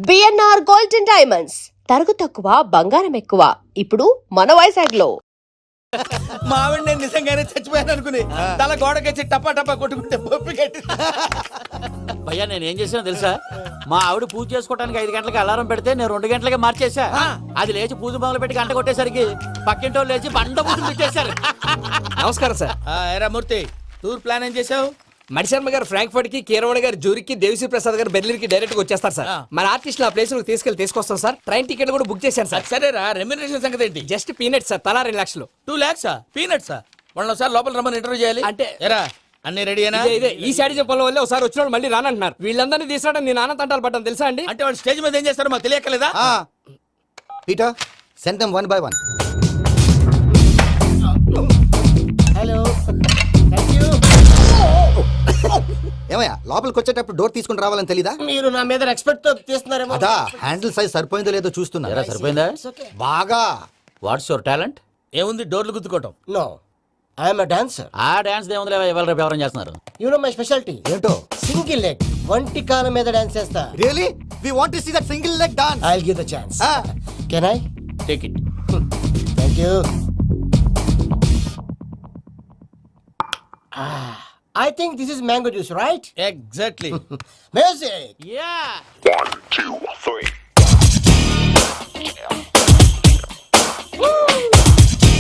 BNR golden diamonds తరుగు తక్కువ బంగారం ఎక్కువ ఇప్పుడు మన వైజాగ్ లో. మా ఆవిడ నేను నిజంగానే చచ్చిపోయాను అనుకుని తల గోడకొచ్చి టపా టపా కొట్టుకుంటే పప్పు కట్టి. భయ్యా నేను ఏం చేసానో తెలుసా? మా ఆవిడ పూజ చేసుకోవడానికి 5 గంటలకి అలారం పెడితే నేను 2 గంటలకి మార్చేసా. అది లేచి పూజ మొదలు పెట్టి గంట కొట్టేసరికి పక్కింటి వాళ్ళు లేచి బండ పూజలు పెట్టేశారు. నమస్కారం సార్. ఏరా మూర్తి, టూర్ ప్లాన్ ఏం చేసావు? మణిశర్మ గారు ఫ్రాంక్ఫర్ట్ కి, కీరవాణి గారు జూరికి, దేవిశ్రీ ప్రసాద్ గారు బెర్లిన్ కి డైరెక్ట్ గా వచ్చేస్తారు సార్. మన ఆర్టిస్ట్ ఆ ప్లేస్ తీసుకొస్తాం సార్. ట్రైన్ టికెట్ కూడా బుక్ చేశాను సార్. సరేరా, రెమ్యూనరేషన్ సంగతి ఏంటి? జస్ట్ పీనట్స్ సార్, తలా 2 లక్షలు. 2 lakhs పీనట్సా? వాళ్ళని ఒకసారి లోపల రమ్మని ఇంటర్వ్యూ చేయాలి. అంటే ఎరా అన్ని రెడీ అయినా? ఇదే ఈ సైడ్ చెప్పడం వల్ల ఒకసారి వచ్చిన మళ్ళీ రానంటున్నారు. వీళ్ళందరినీ తీసుకురావడం నేను నాన్న తంటాలు పడ్డాను తెలుసా అండి. అంటే వాళ్ళు స్టేజ్ మీద ఏం చేస్తారో మాకు తెలియక్కలేదా? Peter, send them one by one. Hello, thank you. ఏమయ్యా లోపలికి వచ్చేటప్పుడు డోర్ తీసుకుని రావాలని తెలీదా? మీరు నా మీద ఎక్స్పెక్ట్ తో తీస్తున్నారేమో. అదా హ్యాండిల్ సైజ్ సరిపోయిందో లేదో చూస్తున్నా. ఎరా సరిపోయిందా? బాగా. What's your talent? ఏముంది, డోర్లు గుద్దుకోవటం. No, I'm a dancer. ఆ డాన్స్ దేవుందిలే, ఇవాళ రేపు ఎవరైనా చేస్తున్నారు. You know my speciality. ఏంటో? సింగిల్ లెగ్, వంటి కాలం మీద డాన్స్ చేస్తా. Really we want to see that single leg dance. I will give the chance. Can I? Take it. Thank you. I think this is mango juice, right? Exactly. Music. Yeah. 1, 2, 3.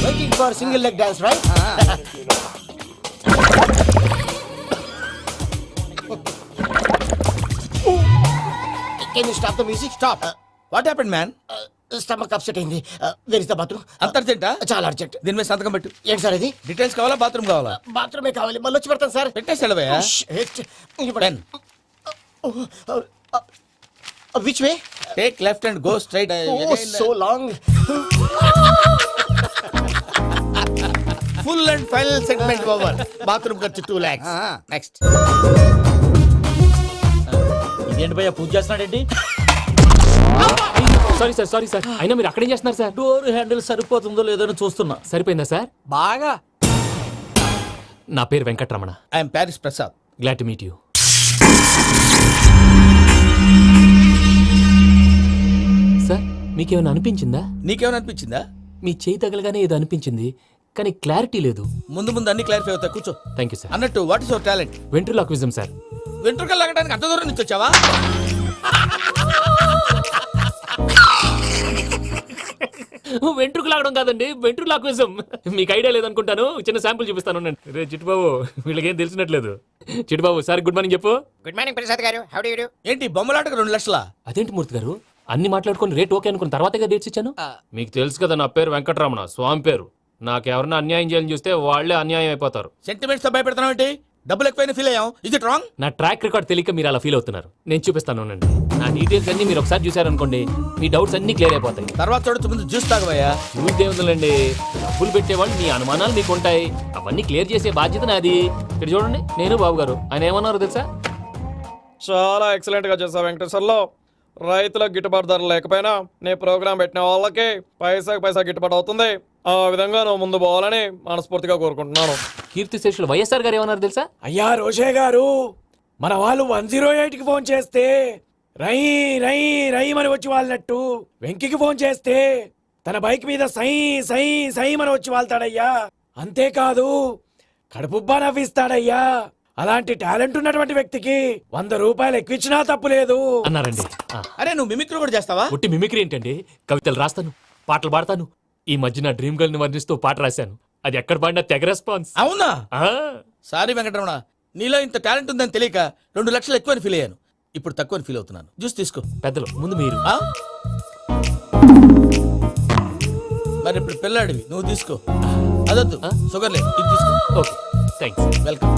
Waiting for single leg dance, right? Can you stop the music? Stop. What happened man? Stomach upset అయింది. Where is the bathroom? అంత అర్జెంటా? చాలా urgent. దీని మీద సంతకం పెట్టు. ఏంటి sir ఇది? Details కావాలా, బాత్రూమ్ కావాలా? బాత్రూమే కావాలి, మళ్ళీ వచ్చి పెడతాను సార్. పెట్టేసాడవయ్యా. Pen. Which way? Take left and go straight. So long. Full and final segment over. Bathroom ఖర్చు 2 lakhs. నెక్స్ట్. ఇదేంటి భయ్యా పూజ చేస్తున్నాడేంటి? సారీ సార్ అయినా మీరు అక్కడేం చేస్తున్నారు సార్? డోర్ హ్యాండిల్ సరిపోతుందో లేదో అని చూస్తున్నా. సరిపోయిందా సార్? బాగా. నా పేరు Venkataramana. I'm Paris Prasad. Glad to meet you. Sir మీకేమైనా అనిపించిందా? నీకేమైనా అనిపించిందా? మీ చేయి తగలగానే ఏదో అనిపించింది, కానీ క్లారిటీ లేదు. ముందు ముందు అన్ని క్లారిఫై అవుతాయి, కూర్చో. Thank you sir. అన్నట్టు what is your talent? Ventriloquism sir. వెంట్రుకలు లాగడానికి అంత దూరం నుంచి వచ్చావా? వెంట్రుకు లాగడం కాదండి, వెంట్రులాక్విజం. మీకు ఐడియా లేదనుకుంటాను, చిన్న శాంపుల్ చూపిస్తాను. రే చిట్టుబాబు, వీళ్ళకేం తెలిసినట్లేదు. చిట్టుబాబు సార్ గుడ్ మార్నింగ్ చెప్పు. Good morning Prasad garu. How do you do? ఏంటి బొమ్మలాటకు 2 లక్షలా? అదేంటి మూర్తి గారు, అన్ని మాట్లాడుకుని రేట్ ఓకే అనుకున్న తర్వాతగా డేట్స్ ఇచ్చాను. మీకు తెలుసు కదా నా పేరు వెంకటరమణ, స్వామి పేరు. నాకెవరన్నా అన్యాయం చేయాలని చూస్తే వాళ్లే అన్యాయం అయిపోతారు. సెంటిమెంట్స్ తో భయపెడతావు ఏంటి? డబ్బులు ఎక్కువైనా ఫీల్ అయ్యాం. Is it wrong? నా ట్రాక్ రికార్డ్ తెలియక మీరు అలా ఫీల్ అవుతున్నారు. నేను చూపిస్తాను ఉండండి. నా డీటెయిల్స్ అన్ని మీరు ఒకసారి చూసారనుకోండి, మీ డౌట్స్ అన్ని క్లియర్ అయిపోతాయి. తర్వాత చూడొచ్చు, ముందు జ్యూస్ తాగవయ్యా. చూస్తే ఉందండి, డబ్బులు పెట్టేవాళ్ళు మీ అనుమానాలు మీకు ఉంటాయి, అవన్నీ క్లియర్ చేసే బాధ్యత నాది. ఇక్కడ చూడండి, నేను బాబు గారు. ఆయన ఏమన్నారు తెలుసా? చాలా ఎక్సలెంట్ గా చేసావు వెంకటేశ్వర్లో. రైతులకు గిట్టుబాటు ధర లేకపోయినా నీ ప్రోగ్రాం పెట్టిన వాళ్ళకి పైసాకి పైసా గిట్టుబాటు అవుతుంది. ఆ విధంగా నువ్వు ముందు పోవాలని మనస్ఫూర్తిగా కోరుకుంటున్నాను. కీర్తి శేషులు వైఎస్ఆర్ గారు ఏమన్నారు తెలుసా? అయ్యా రోషే గారు, మన వాళ్ళు 108కి ఫోన్ చేస్తే రై రై రై అని వచ్చి వాళ్ళనట్టు, వెంకికి ఫోన్ చేస్తే తన బైక్ మీద సై సై సై అని వచ్చి వాళ్తాడయ్యా. అంతేకాదు కడుపుబ్బా నవ్విస్తాడయ్యా. అలాంటి టాలెంట్ ఉన్నటువంటి వ్యక్తికి 100 రూపాయలు ఎక్కువచ్చినా తప్పు లేదు అన్నారండి. అరే నువ్వు మిమిక్రీ కూడా చేస్తావా? ఒట్టి మిమిక్రీ ఏంటండి, కవితలు రాస్తాను, పాటలు పాడతాను. ఈ మధ్య నా డ్రీమ్ గర్ల్ ని వర్ణిస్తూ పాట రాశాను, అది ఎక్కడ పాడినా తెగ రెస్పాన్స్. అవునా? సారీ వెంకటరమణ, నీలో ఇంత టాలెంట్ ఉందని తెలియక 2 లక్షలు ఎక్కువని ఫీల్ అయ్యాను. ఇప్పుడు తక్కువని ఫీల్ అవుతున్నాను. జ్యూస్ తీసుకో. పెద్దలు ముందు మీరు. మరి ఇప్పుడు పిల్లాడివి, నువ్వు తీసుకో. అదొద్దు, షుగర్ లేదు, ఇది తీసుకో. Okay thanks. వెల్కమ్.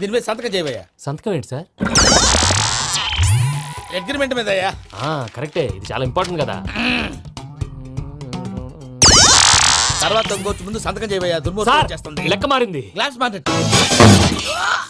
దీని మీద సంతకం చేయవయ్యా. సంతకం ఏంటి సార్? అగ్రిమెంట్ మీద అయ్యా. కరెక్టే, ఇది చాలా ఇంపార్టెంట్ కదా. తర్వాత ఇంకొచ్చి ముందు సంతకం చేయవయ్యా. దుర్మోహం చేస్తుంది. లెక్క మారింది. Glass market.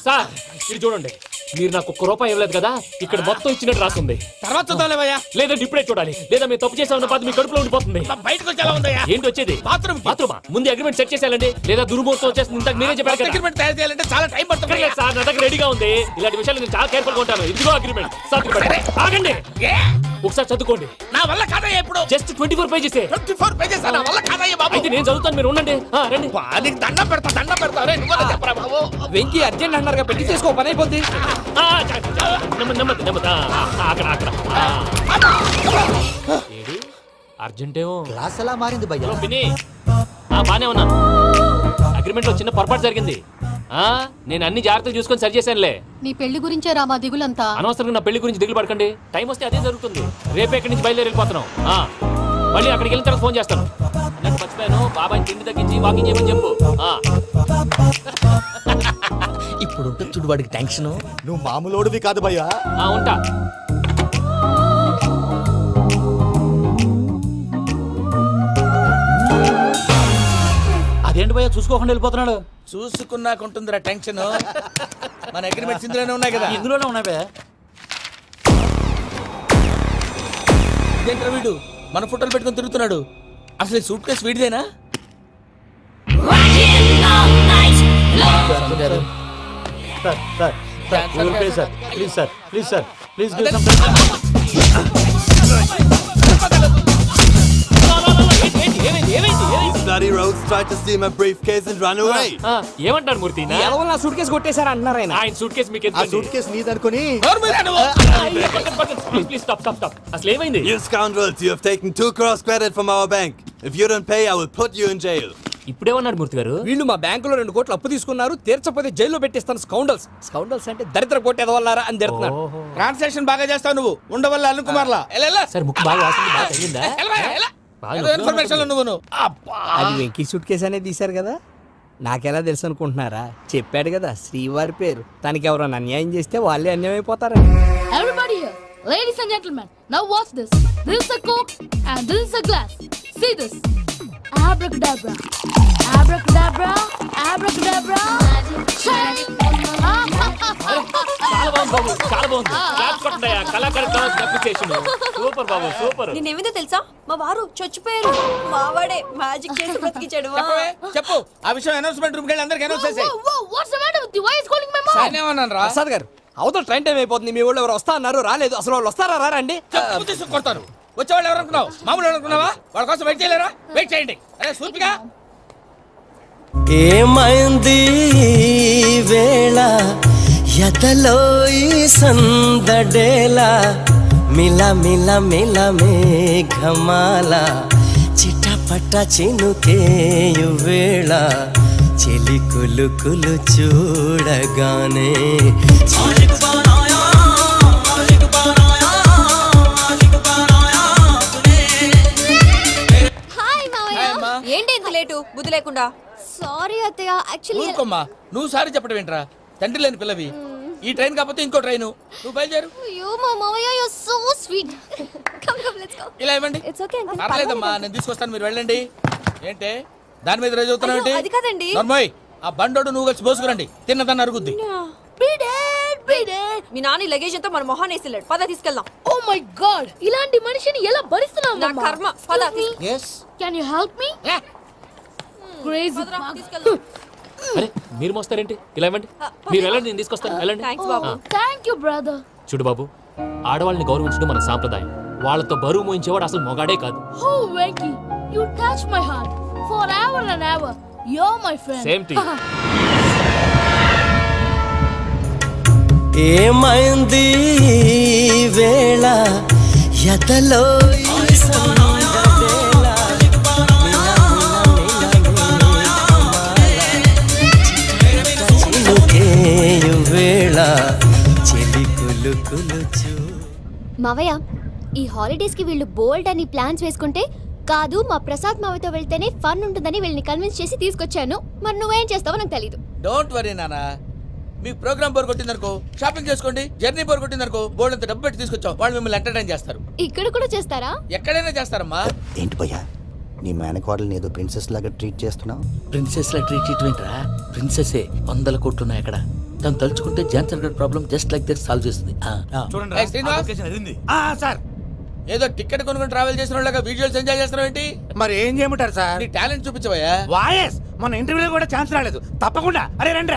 సార్ ఇది చూడండి, మీరు నాకు ఒక్క రూపాయి ఇవ్వలేదు కదా ఇక్కడ మొత్తం ఇచ్చినట్టు రాస్తుంది తర్వాత చూద్దాంలేవయ్యా. లేదంటే ఇప్పుడే చూడాలి లేదా మేము తప్పు చేసామన్న బాధ మీ కడుపులో ఉండిపోతుంది బయటకు వచ్చి ఎలా ఉందయ్యా? ఏంటి వచ్చేది బాత్రూమ్ బాత్రూమా ముందు అగ్రిమెంట్ సెట్ చేసేయాలండి లేదా దుర్మూర్తం వచ్చేస్తుంది ఇంతకు మీరే చెప్పారు కదా. అగ్రిమెంట్ తయారు చేయాలంటే చాలా టైం పడుతుంది. అక్కర్లేదు సార్ నా దగ్గర రెడీగా ఉంది ఇలాంటి విషయాలు నేను చాలా కేర్ఫుల్ గా ఉంటాను ఇదిగో అగ్రిమెంట్ ఆగండి ఏ? ఒకసారి చదువుకోండి నా వల్ల కాదయ్యా ఇప్పుడు. జస్ట్ 24 పేజెస్ 24 పేజెస్ నా వల్ల కాదయ్యా బాబు. అయితే నేను చదువుతాను మీరు ఉండండి రండి నీకు దండం పెడతా రే నువ్వు చెప్పరా బాబు. వెంకీ అర్జెంట్ అన్నారు పెళ్లి చేసుకో పని అయిపోద్ది. నెమ్మది నెమ్మది అక్కడ అక్కడ ఏడి అర్జెంటేమో క్లాస్ ఎలా మారింది భయ్యా? హలో పిన్ని బానే ఉన్నాను అగ్రిమెంట్ లో చిన్న పొరపాటు జరిగింది నేను అన్ని జాగ్రత్తలు చూసుకొని సరి చేశానులే నీ పెళ్లి గురించే రామా దిగులంతా. అనవసరంగా నా పెళ్లి గురించి దిగులు పడకండి టైం వస్తే అదే జరుగుతుంది రేపే ఇక్కడి నుంచి బయలుదేరి వెళ్ళిపోతున్నాం మళ్ళీ అక్కడికి వెళ్ళిన తర్వాత ఫోన్ చేస్తాను నాకు మర్చిపోయాను బాబాయ్ తిండి తగ్గించి వాకింగ్ చేయమని చెప్పు ఇప్పుడు ఉంటుంది చూడు వాడికి టెన్షన్. నువ్వు మామూలోడివి కాదు భయ్యా. ఉంటా అదేంటి భయ్యా చూసుకోకుండా వెళ్ళిపోతున్నాడు. చూసుకున్నాక ఉంటుందిరా టెన్షన్. మన అగ్రిమెంట్స్ ఇందులోనే ఉన్నాయి కదా. ఇందులోనే ఉన్నాయి భయ్యా. ఇదేంట్రా వీడు మన ఫోటోలు పెట్టుకొని తిరుగుతున్నాడు. అసలు ఈ సూట్ కేసు వీడిదేనా? Please sir please sir please Bloody rogues tried to steal my briefcase and run away. ఏమంటారు మూర్తి నా సూట్ కేసు కొట్టేశారు అంటున్నారు ఆయన. ఆయన సూట్ కేసు మీకు ఆ సూట్ కేసు నీదనుకుని ప్లీజ్ స్టాప్ స్టాప్ స్టాప్ అసలు ఏమైంది You scoundrels, you have taken 2 crores credit from our bank. If you don't pay, I will put you in jail. ఇప్పుడేమన్నాడు మూర్తి గారు వీళ్ళు మా బ్యాంకులో 2 కోట్లు అప్పు తీసుకున్నారు తీర్చకపోతే జైల్లో పెట్టిస్తాను. స్కౌండల్స్ స్కౌండల్స్ అంటే దరిద్ర కొట్టి ఎదవల్లారా అని తిడుతున్నారు. ట్రాన్సాక్షన్ బాగా చేస్తావు నువ్వు ఉండవల్ల అల్లు కుమార్లా. సార్ ముక్కు బాగా వాసింది బాగా తగ్గిందా ఇన్ఫర్మేషన్ నువ్వు అది వెంకీ సూట్ కేసు అనేది తీశారు కదా నాకెలా తెలుసు అనుకుంటున్నారా? చెప్పాడు కదా శ్రీవారి పేరు. తనకి ఎవరైనా అన్యాయం చేస్తే వాళ్ళే అన్యాయం అయిపోతారా? Everybody here, ladies and gentlemen, now watch this. This is a coke and this is a glass. See this. Abracadabra, abracadabra, abracadabra. చాలా బాగుంది బాబు చాలా బాగుంది క్లాప్స్ కొట్టండి కళాకారు అప్లికేషన్ సూపర్ బాబు సూపర్ నేనేమిందో తెలుసా మా వారు చచ్చిపోయారు మావాడే మ్యాజిక్ చేసి బ్రతికించాడు చెప్పు ఆ విషయం అనౌన్స్మెంట్ రూమ్ కెళ్ళి అందరికి అనౌన్స్ చేసేయ్. What's the matter with you? Why is calling my mom? నేనేమన్నాను రా? ప్రసాద్ గారు అవతల ట్రైన్ టైం అయిపోతుంది. మీ వాళ్ళు ఎవరు వస్తా అన్నారు రాలేదు. అసలు వాళ్ళు వస్తారా రారండి? చెప్పు తీసుకు కొడతారు. వచ్చేవాళ్ళు ఎవరు అనుకున్నావు? మామూలు అనుకున్నావా? వాళ్ళ కోసం వెయిట్ చేయలేరా? వెయిట్ చేయండి. అరే సూపిగా ఏమైంది వేళ ఎదలో ఈ సందడేలా మిల మిల మిల మేఘమాల చిటపట చినుకేయు వేళ చెలి కులు కులు చూడగానే హాయ్ మావయ్య. ఏంటి ఇంత లేటు బుద్ధి లేకుండా సారీ అత్తయ్య యాక్చువల్లీ ఊరుకోమ్మా నువ్వు సారి చెప్పడం ఏంట్రా? తండ్రి లేని పిల్లవి. ఈ ట్రైన్ కాకపోతే ఇంకో ట్రైన్ నువ్వు బయలుదేరు. అయ్యో మా మావయ్య you so sweet. Come come let's go. ఇలా ఇవ్వండి. It's okay uncle. పర్లేదమ్మా నేను తీసుకొస్తాను మీరు వెళ్ళండి. ఏంటే దాని మీద రోజు అవుతున్నావు అయ్యో, అది కాదండి. నర్మోయ్ ఆ బండోడు నువ్వు కలిసి పోసుకురండి. తిన్నదాన్ని అరుగుద్ది. మీ నాని లగేజ్ అంతా మన మొహాన్ని వేసిల్లాడు పద తీసుకెళ్దాం. ఓ మై గాడ్ ఇలాంటి మనిషిని ఎలా భరిస్తున్నావు నా కర్మ పద can you help me crazy తీసుకెళ్దాం. అరే మీరు మోస్తారేంటి ఇలా ఇవ్వండి మీరు వెళ్ళండి నేను తీసుకొస్తాను వెళ్ళండి థాంక్స్ బాబు. Thank you brother. చూడు బాబు ఆడవాళ్ళని గౌరవించడం మన సాంప్రదాయం వాళ్ళతో బరువు మోయించేవాడు అసలు మొగాడే కాదు ఓ Venky you touch my heart forever and ever you are my friend. Same to ఏమైంది వేళ ఎదలో ఈ సందడేలా మిల మిల మిల చినుకేయు వేళ చెలి కులు కులు చూ. మావయ్య ఈ హాలిడేస్ కి వీళ్ళు బోల్డ్ అని ప్లాన్స్ వేసుకుంటే కాదు మా ప్రసాద్ మావయ్యతో వెళ్తేనే ఫన్ ఉంటుందని వీళ్ళని కన్విన్స్ చేసి తీసుకొచ్చాను. మరి నువ్వేం చేస్తావో నాకు తెలీదు. డోంట్ వరీ నానా. మీ ప్రోగ్రామ్ బోర్ కొట్టిందనుకో షాపింగ్ చేసుకోండి. జర్నీ బోర్ కొట్టిందనుకో బోర్డు అంత డబ్బు పెట్టి తీసుకొచ్చాం. వాళ్ళు మిమ్మల్ని ఎంటర్టైన్ చేస్తారు. ఇక్కడ కూడా చేస్తారా? ఎక్కడైనా చేస్తారమ్మా. ఏంటి భయ్యా నీ మేనకోడల్ని ఏదో ప్రిన్సెస్ లాగా ట్రీట్ చేస్తున్నావు. ప్రిన్సెస్ లా ట్రీట్ చేయటమేంట్రా? ప్రిన్సెసే 100 కోట్లు ఉన్నాయి అక్కడ. తను తలుచుకుంటే జాన్సన్ గడ్ problem just like that solve చేస్తుంది. ఏయ్, శ్రీనివాస్, సార్ ఏదో టికెట్ కొనుక్కొని ట్రావెల్ చేసిన వాళ్ళగా విజువల్స్ ఎంజాయ్ చేస్తున్నావు ఏంటి? మరి ఏం చేయమంటారు సార్? నీ టాలెంట్ చూపించవయ్యా. వాయస్ మన ఇంటర్వ్యూలో కూడా ఛాన్స్ రాలేదు. తప్పకుండా అరే రండి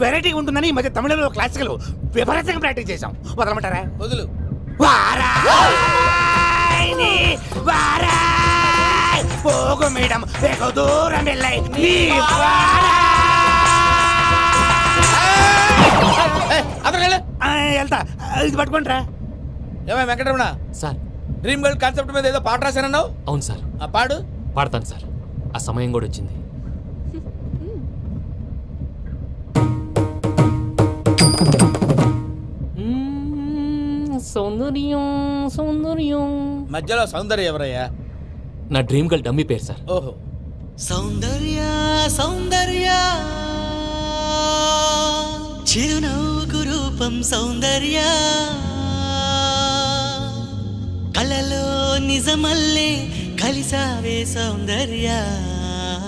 వెరైటీ ఉంటుందని ఈ మధ్య తమిళంలో క్లాసికల్ విపరీతంగా ప్రాక్టీస్ చేసాం. వదలమంటారా? వదులు. వారాయని వారాయ్ పోగు మేడం వెగు దూరం వెళ్ళై నీ వెళ్తా. ఇది పట్టుకుంటారా? ఏమై Venkataramana, sir dream girl concept మీద ఏదో పాట రాశానన్నావు. అవును సార్, ఆ పాడు. పాడతాను సార్. ఆ సమయం కూడా వచ్చింది. సౌందర్యం సౌందర్యం. మధ్యలో సౌందర్య ఎవరయ్యా? నా డ్రీమ్ గర్ల్ డమ్మీ పేరు సార్. ఓహో, సౌందర్య సౌందర్య చిరునవ్వుకు రూపం సౌందర్య కలలో నిజమల్లే కలిసావే సౌందర్య